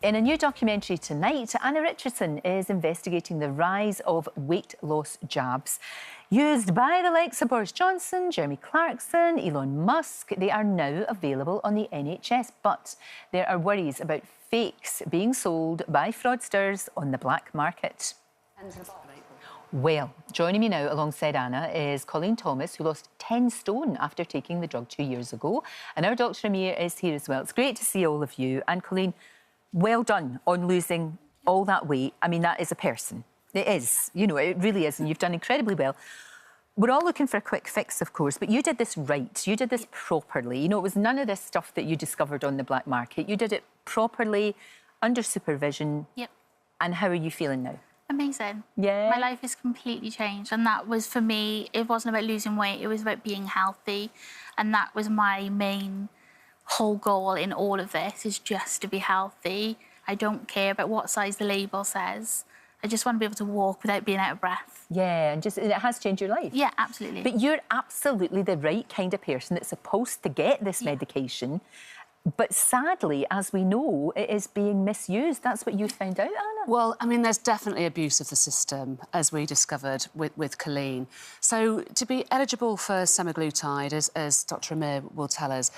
In a new documentary tonight, Anna Richardson is investigating the rise of weight loss jabs used by the likes of Boris Johnson, Jeremy Clarkson, Elon Musk. They are now available on the NHS, but there are worries about fakes being sold by fraudsters on the black market. Well, joining me now alongside Anna is Colleen Thomas, who lost 10 stone after taking the drug 2 years ago. And our Dr Amir is here as well. It's great to see all of you. And Colleen, well done on losing all that weight. I mean, that is a person. It is. You know, it really is. And you've done incredibly well. We're all looking for a quick fix, of course, but you did this right. You did this properly. You know, it was none of this stuff that you discovered on the black market. You did it properly, under supervision. Yep. And how are you feeling now? Amazing. Yeah. My life has completely changed, and that was, for me, it wasn't about losing weight, it was about being healthy, and that was my main whole goal in all of this, is just to be healthy. I don't care about what size the label says. I just want to be able to walk without being out of breath. Yeah, and it has changed your life. Yeah, absolutely. But you're absolutely the right kind of person that's supposed to get this medication. But sadly, as we know, it is being misused. That's what you found out, Anna? Well, I mean, there's definitely abuse of the system, as we discovered with Colleen. So to be eligible for semaglutide, as Dr Amir will tell us,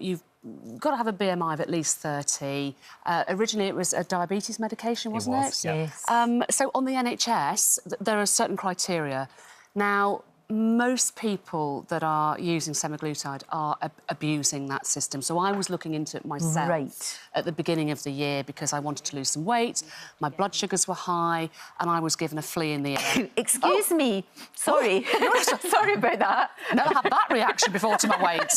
you've got to have a BMI of at least 30. Originally, it was a diabetes medication, wasn't it? Yes. So on the NHS, there are certain criteria. Now, most people that are using semaglutide are abusing that system. So I was looking into it myself at the beginning of the year because I wanted to lose some weight. My blood sugars were high and I was given a flea in the ear. Excuse me. Sorry. Sorry about that. Never had that reaction before to my weight.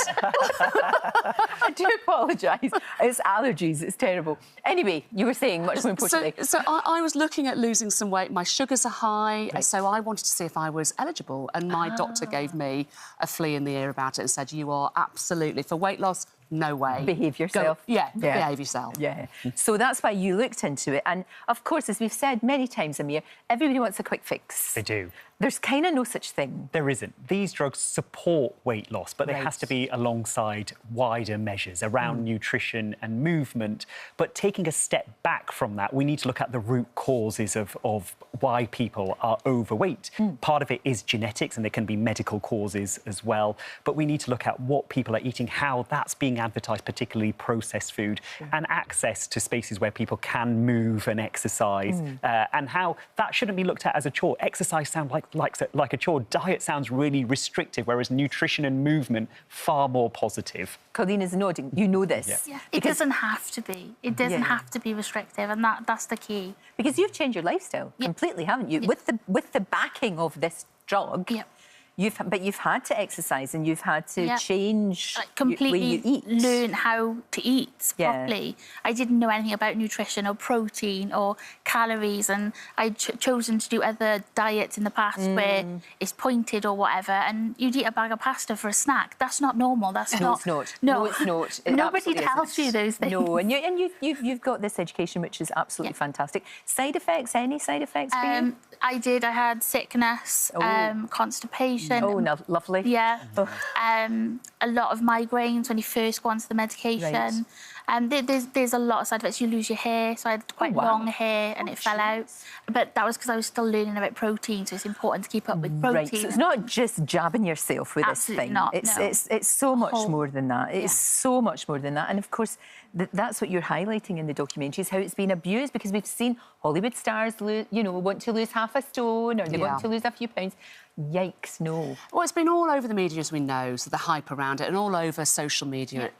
I do apologise. It's allergies. It's terrible. Anyway, you were saying, much more importantly. So I was looking at losing some weight. My sugars are high, so I wanted to see if I was eligible. And my doctor gave me a flea in the ear about it and said, you are absolutely, for weight loss, no way. Behave yourself. Behave yourself. Yeah. So that's why you looked into it. And, of course, as we've said many times, Amir, everybody wants a quick fix. They do. There's kind of no such thing. There isn't. These drugs support weight loss, but there has to be alongside wider measures around nutrition and movement. But taking a step back from that, we need to look at the root causes of why people are overweight. Part of it is genetics, and there can be medical causes as well. But we need to look at what people are eating, how that's being advertised, particularly processed food, and access to spaces where people can move and exercise, and how that shouldn't be looked at as a chore. Exercise sounds like a chore. Diet sounds really restrictive, whereas nutrition and movement, far more positive. Colleen is nodding. You know this. Yeah. It doesn't have to be. It doesn't have to be restrictive, and that's the key. Because you've changed your lifestyle completely, haven't you? With the backing of this drug. Yep. But you've had to exercise and you've had to change completely the way you eat. Learn how to eat properly. I didn't know anything about nutrition or protein or calories, and I'd chosen to do other diets in the past where it's pointed or whatever, and you'd eat a bag of pasta for a snack. That's not normal. That's No, not. it's not. No, it's not. It nobody tells you those things. No, and you've got this education, which is absolutely fantastic. Side effects? Any side effects for you? I did. I had sickness, constipation. Oh, no, lovely. Yeah. A lot of migraines when you first go onto the medication. There's a lot of side effects. You lose your hair, so I had quite long hair and it fell out. But that was because I was still learning about protein, so it's important to keep up with protein. Right, so it's not just jabbing yourself with this thing. Not, it's so much more than that. It is so much more than that. And, of course, that's what you're highlighting in the documentary, is how it's been abused, because we've seen Hollywood stars, want to lose half a stone or they want to lose a few pounds. Yikes, no. Well, it's been all over the media, as we know, so the hype around it, and all over social media,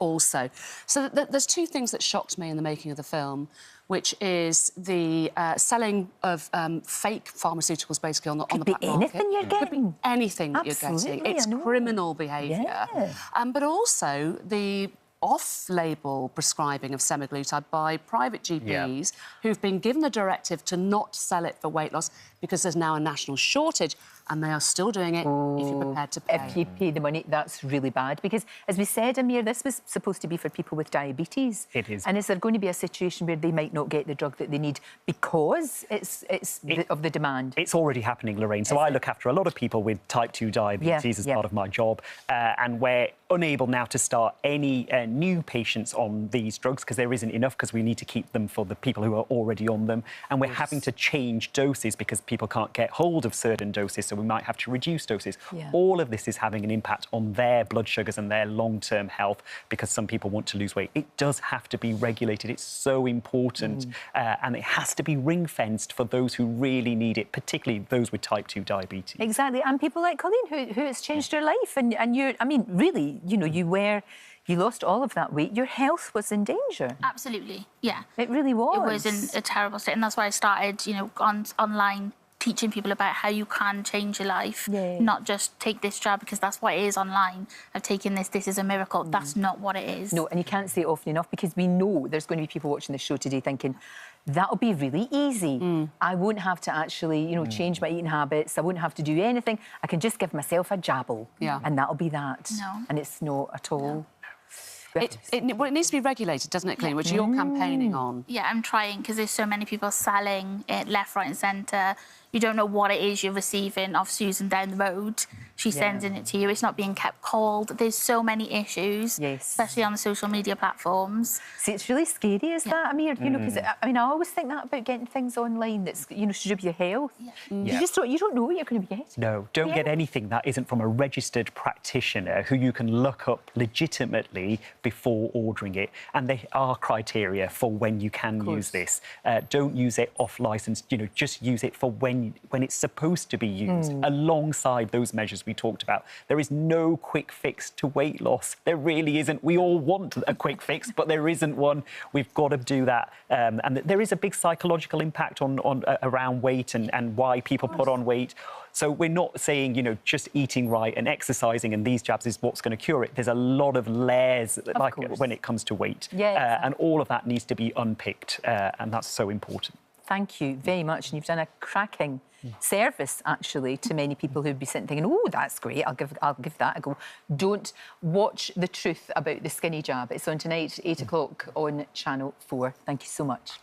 also. So there's two things that shocked me in the making of the film, which is the selling of fake pharmaceuticals, basically, on the black market. Anything you're getting. Could be anything that you're getting. It's criminal behaviour. But also the off-label prescribing of semaglutide by private GPs who've been given a directive to not sell it for weight loss because there's now a national shortage. and they are still doing it if you're prepared to pay. If you pay the money, that's really bad. Because, as we said, Amir, this was supposed to be for people with diabetes. It is. And is there going to be a situation where they might not get the drug that they need because of the demand? It's already happening, Lorraine. So I look after a lot of people with type 2 diabetes as part of my job. And we're unable now to start any new patients on these drugs because there isn't enough, because we need to keep them for the people who are already on them. And we're having to change doses because people can't get hold of certain doses, so we might have to reduce doses. All of this is having an impact on their blood sugars and their long-term health because some people want to lose weight. It does have to be regulated. It's so important. And it has to be ring-fenced for those who really need it, particularly those with type 2 diabetes. Exactly. And people like Colleen, who it's changed their life. And you're, I mean, really, you know, you lost all of that weight. Your health was in danger. Absolutely, yeah. It really was. It was in a terrible state, and that's why I started, you know, online teaching people about how you can change your life, not just take this jab because that's what it is online. I've taken this is a miracle. That's not what it is. No, and you can't say it often enough because we know there's going to be people watching this show today thinking, that'll be really easy. I won't have to actually, you know, change my eating habits. I won't have to do anything. I can just give myself a jabble and that'll be that. No. And it's not at all. No. Well, it needs to be regulated, doesn't it, Colleen, which you're campaigning on? Yeah, I'm trying because there's so many people selling it left, right and centre. You don't know what it is you're receiving off Susan down the road. She's sending it to you. It's not being kept cold. There's so many issues, especially on the social media platforms. See, it's really scary, is that, Amir? You know, because, I mean, I always think that about getting things online that's, you know, to do with your health. You don't know what you're going to be getting. No, don't get anything that isn't from a registered practitioner who you can look up legitimately before ordering it. And there are criteria for when you can use this. Don't use it off licence. You know, just use it for when it's supposed to be used, alongside those measures we talked about. There is no quick fix to weight loss. There really isn't. We all want a quick fix, but there isn't one. We've got to do that. And there is a big psychological impact on around weight and why people put on weight. So we're not saying, you know, just eating right and exercising and these jabs is what's going to cure it. There's a lot of layers when it comes to weight. And all of that needs to be unpicked. And that's so important. Thank you very much. And you've done a cracking service, actually, to many people who'd be sitting thinking, oh, that's great, I'll give that a go. Don't watch The Truth About the Skinny Jab. It's on tonight, 8 o'clock on Channel 4. Thank you so much.